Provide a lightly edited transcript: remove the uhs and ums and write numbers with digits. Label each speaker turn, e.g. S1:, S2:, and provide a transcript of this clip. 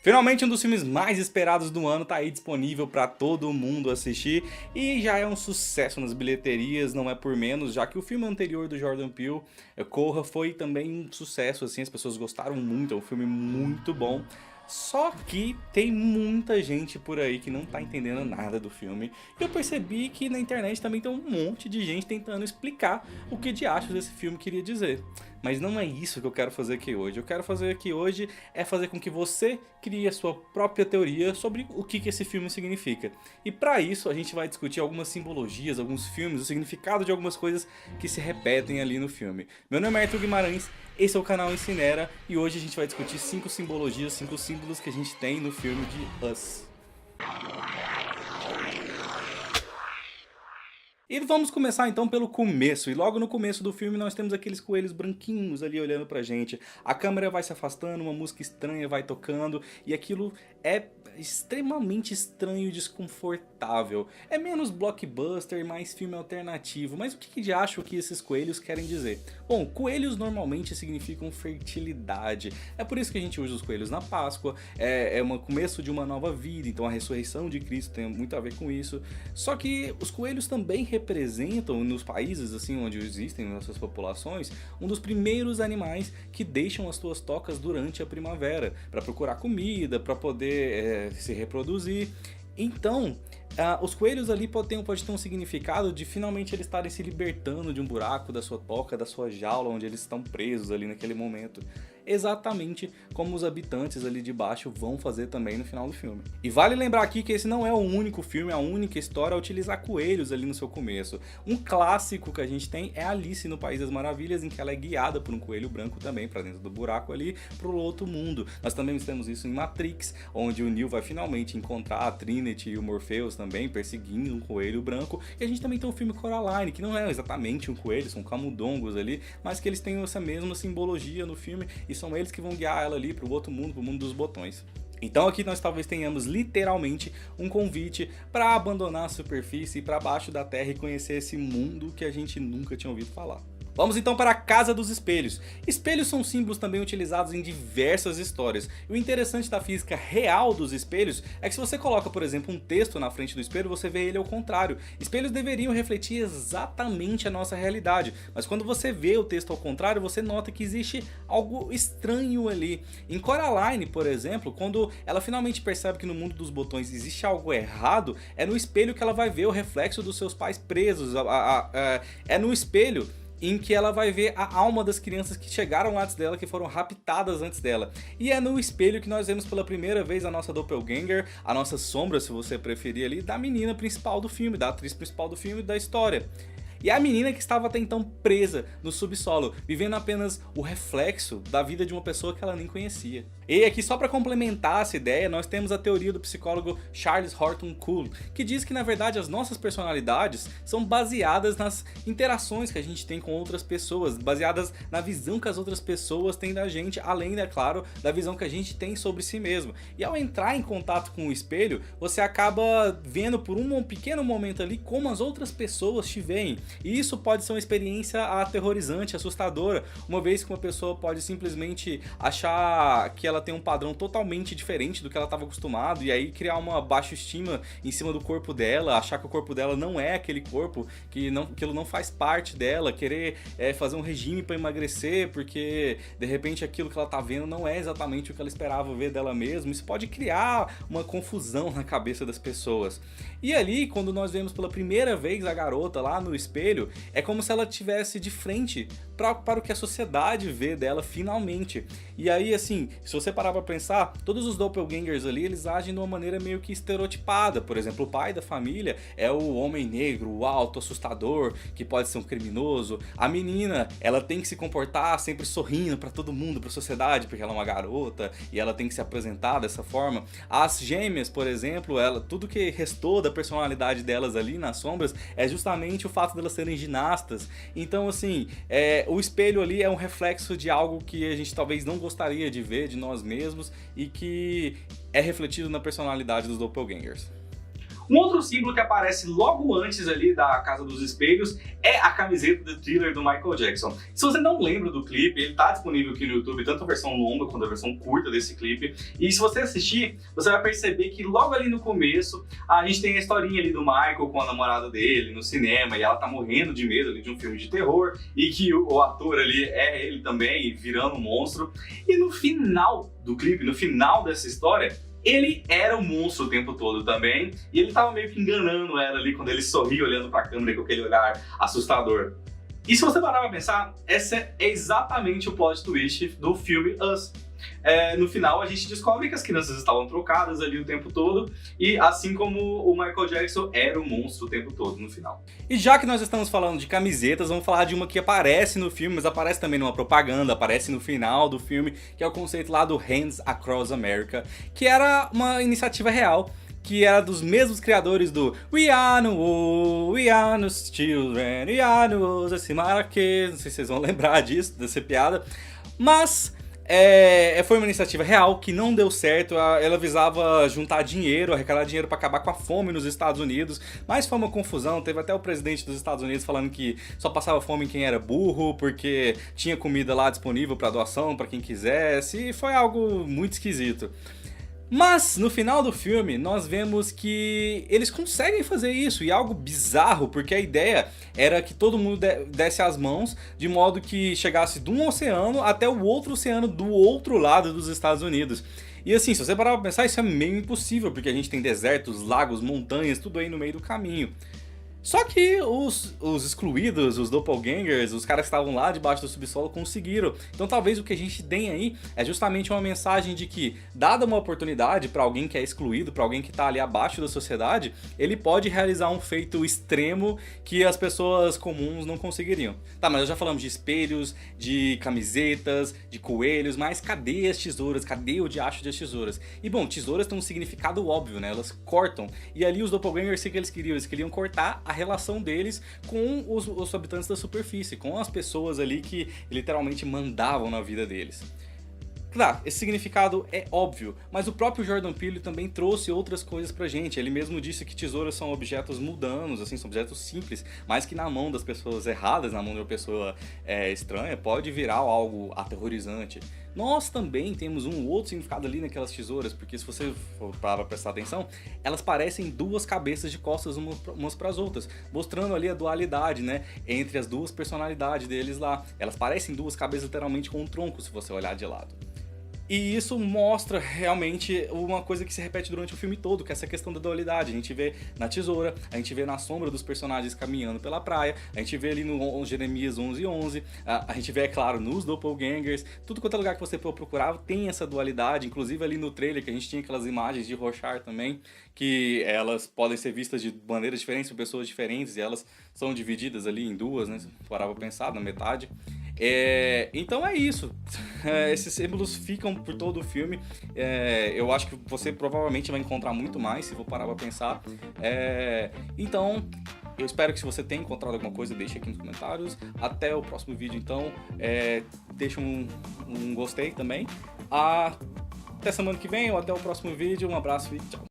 S1: Finalmente um dos filmes mais esperados do ano tá aí disponível pra todo mundo assistir e já é um sucesso nas bilheterias, não é por menos, já que o filme anterior do Jordan Peele, Corra, foi também um sucesso, assim, as pessoas gostaram muito, é um filme muito bom. Só que tem muita gente por aí que não tá entendendo nada do filme. E eu percebi que na internet também tem um monte de gente tentando explicar o que de achos esse filme queria dizer. Mas não é isso que eu quero fazer aqui hoje. Eu quero fazer aqui hoje é fazer com que você crie a sua própria teoria sobre o que esse filme significa. E para isso a gente vai discutir algumas simbologias, alguns filmes, o significado de algumas coisas que se repetem ali no filme. Meu nome é Arthur Guimarães, esse é o canal Incinera e hoje a gente vai discutir 5 simbologias, 5 símbolos que a gente tem no filme de Us. E vamos começar então pelo começo, e logo no começo do filme nós temos aqueles coelhos branquinhos ali olhando pra gente. A câmera vai se afastando, uma música estranha vai tocando, e aquilo é extremamente estranho e desconfortável. É menos blockbuster, mais filme alternativo, mas o que de acho que esses coelhos querem dizer? Bom, coelhos normalmente significam fertilidade, é por isso que a gente usa os coelhos na Páscoa, é um começo de uma nova vida, então a ressurreição de Cristo tem muito a ver com isso. Só que os coelhos também representam, nos países assim onde existem essas populações, um dos primeiros animais que deixam as suas tocas durante a primavera, para procurar comida, para poder se reproduzir. Então, os coelhos ali podem ter um significado de finalmente eles estarem se libertando de um buraco da sua toca, da sua jaula, onde eles estão presos ali naquele momento. Exatamente como os habitantes ali de baixo vão fazer também no final do filme. E vale lembrar aqui que esse não é o único filme, a única história a utilizar coelhos ali no seu começo. Um clássico que a gente tem é Alice no País das Maravilhas, em que ela é guiada por um coelho branco também para dentro do buraco ali, para o outro mundo. Nós também temos isso em Matrix, onde o Neo vai finalmente encontrar a Trinity e o Morpheus também perseguindo um coelho branco. E a gente também tem o filme Coraline, que não é exatamente um coelho, são camundongos ali, mas que eles têm essa mesma simbologia no filme e são eles que vão guiar ela ali para o outro mundo, para o mundo dos botões. Então aqui nós talvez tenhamos literalmente um convite para abandonar a superfície e para baixo da terra e conhecer esse mundo que a gente nunca tinha ouvido falar. Vamos então para a Casa dos Espelhos. Espelhos são símbolos também utilizados em diversas histórias. E o interessante da física real dos espelhos é que se você coloca, por exemplo, um texto na frente do espelho, você vê ele ao contrário. Espelhos deveriam refletir exatamente a nossa realidade, mas quando você vê o texto ao contrário, você nota que existe algo estranho ali. Em Coraline, por exemplo, quando ela finalmente percebe que no mundo dos botões existe algo errado, é no espelho que ela vai ver o reflexo dos seus pais presos. É no espelho em que ela vai ver a alma das crianças que chegaram antes dela, que foram raptadas antes dela. E é no espelho que nós vemos pela primeira vez a nossa doppelganger, a nossa sombra, se você preferir ali, da menina principal do filme, da atriz principal do filme, da história. E a menina que estava até então presa no subsolo, vivendo apenas o reflexo da vida de uma pessoa que ela nem conhecia. E aqui só para complementar essa ideia, nós temos a teoria do psicólogo Charles Horton Coole, que diz que na verdade as nossas personalidades são baseadas nas interações que a gente tem com outras pessoas, baseadas na visão que as outras pessoas têm da gente, além, é claro, da visão que a gente tem sobre si mesmo. E ao entrar em contato com o espelho, você acaba vendo por um pequeno momento ali como as outras pessoas te veem. E isso pode ser uma experiência aterrorizante, assustadora, uma vez que uma pessoa pode simplesmente achar que ela tem um padrão totalmente diferente do que ela estava acostumado e aí criar uma baixa estima em cima do corpo dela, achar que o corpo dela não é aquele corpo, que aquilo não faz parte dela, querer fazer um regime para emagrecer porque de repente aquilo que ela tá vendo não é exatamente o que ela esperava ver dela mesma. Isso pode criar uma confusão na cabeça das pessoas. E ali, quando nós vemos pela primeira vez a garota lá no espelho, é como se ela estivesse de frente para o que a sociedade vê dela finalmente. E aí, assim, se você parar pra pensar, todos os doppelgangers ali, eles agem de uma maneira meio que estereotipada. Por exemplo, o pai da família é o homem negro, o alto, assustador, que pode ser um criminoso. A menina, ela tem que se comportar sempre sorrindo pra todo mundo, pra sociedade, porque ela é uma garota e ela tem que se apresentar dessa forma. As gêmeas, por exemplo, tudo que restou da personalidade delas ali nas sombras é justamente o fato delas serem ginastas. Então, assim, o espelho ali é um reflexo de algo que a gente talvez não gostaria de ver de nós mesmos e que é refletido na personalidade dos doppelgangers. Um outro símbolo que aparece logo antes ali da Casa dos Espelhos é a camiseta do Thriller do Michael Jackson. Se você não lembra do clipe, ele tá disponível aqui no YouTube, tanto a versão longa quanto a versão curta desse clipe. E se você assistir, você vai perceber que logo ali no começo, a gente tem a historinha ali do Michael com a namorada dele no cinema, e ela tá morrendo de medo ali de um filme de terror, e que o ator ali é ele também, virando um monstro. E no final do clipe, no final dessa história, ele era um monstro o tempo todo também, e ele tava meio que enganando ela ali quando ele sorria olhando pra câmera com aquele olhar assustador. E se você parar pra pensar, essa é exatamente o plot twist do filme Us. No final a gente descobre que as crianças estavam trocadas ali o tempo todo, e assim como o Michael Jackson era um monstro o tempo todo no final. E já que nós estamos falando de camisetas, vamos falar de uma que aparece no filme, mas aparece também numa propaganda, aparece no final do filme, que é o conceito lá do Hands Across America, que era uma iniciativa real, que era dos mesmos criadores do We Are No, We Are No Children, We Are No, assim, Marquês, não sei se vocês vão lembrar disso, dessa piada, mas foi uma iniciativa real que não deu certo. Ela visava juntar dinheiro, arrecadar dinheiro para acabar com a fome nos Estados Unidos, mas foi uma confusão. Teve até o presidente dos Estados Unidos falando que só passava fome quem era burro, porque tinha comida lá disponível para doação para quem quisesse, e foi algo muito esquisito. Mas no final do filme nós vemos que eles conseguem fazer isso, e é algo bizarro, porque a ideia era que todo mundo desse as mãos de modo que chegasse de um oceano até o outro oceano do outro lado dos Estados Unidos. E assim, se você parar pra pensar, isso é meio impossível, porque a gente tem desertos, lagos, montanhas, tudo aí no meio do caminho. Só que os excluídos, os doppelgangers, os caras que estavam lá debaixo do subsolo conseguiram. Então talvez o que a gente tem aí é justamente uma mensagem de que, dada uma oportunidade para alguém que é excluído, para alguém que tá ali abaixo da sociedade, ele pode realizar um feito extremo que as pessoas comuns não conseguiriam. Tá, mas já falamos de espelhos, de camisetas, de coelhos, mas cadê as tesouras? Cadê o diacho das tesouras? E bom, tesouras têm um significado óbvio, né? Elas cortam. E ali os doppelgangers, o que eles queriam? Eles queriam cortar a relação deles com os habitantes da superfície, com as pessoas ali que literalmente mandavam na vida deles. Claro, esse significado é óbvio, mas o próprio Jordan Peele também trouxe outras coisas pra gente. Ele mesmo disse que tesouras são objetos mundanos, assim, são objetos simples, mas que na mão das pessoas erradas, na mão de uma pessoa estranha, pode virar algo aterrorizante. Nós também temos um outro significado ali naquelas tesouras, porque se você for para prestar atenção, elas parecem duas cabeças de costas umas para as outras, mostrando ali a dualidade, né, entre as duas personalidades deles lá. Elas parecem duas cabeças literalmente com um tronco, se você olhar de lado. E isso mostra realmente uma coisa que se repete durante o filme todo, que é essa questão da dualidade. A gente vê na tesoura, a gente vê na sombra dos personagens caminhando pela praia, a gente vê ali no Jeremias 11:11, a gente vê, é claro, nos doppelgangers. Tudo quanto é lugar que você for procurar tem essa dualidade, inclusive ali no trailer que a gente tinha aquelas imagens de Rorschach também, que elas podem ser vistas de maneiras diferentes por pessoas diferentes, e elas são divididas ali em duas, né, se parar pra pensar, na metade. Então é isso. Esses símbolos ficam por todo o filme. Eu acho que você provavelmente vai encontrar muito mais, se for parar pra pensar. Então, eu espero que se você tenha encontrado alguma coisa, deixe aqui nos comentários. Até o próximo vídeo, então. Deixa um gostei também. Até semana que vem, ou até o próximo vídeo. Um abraço e tchau.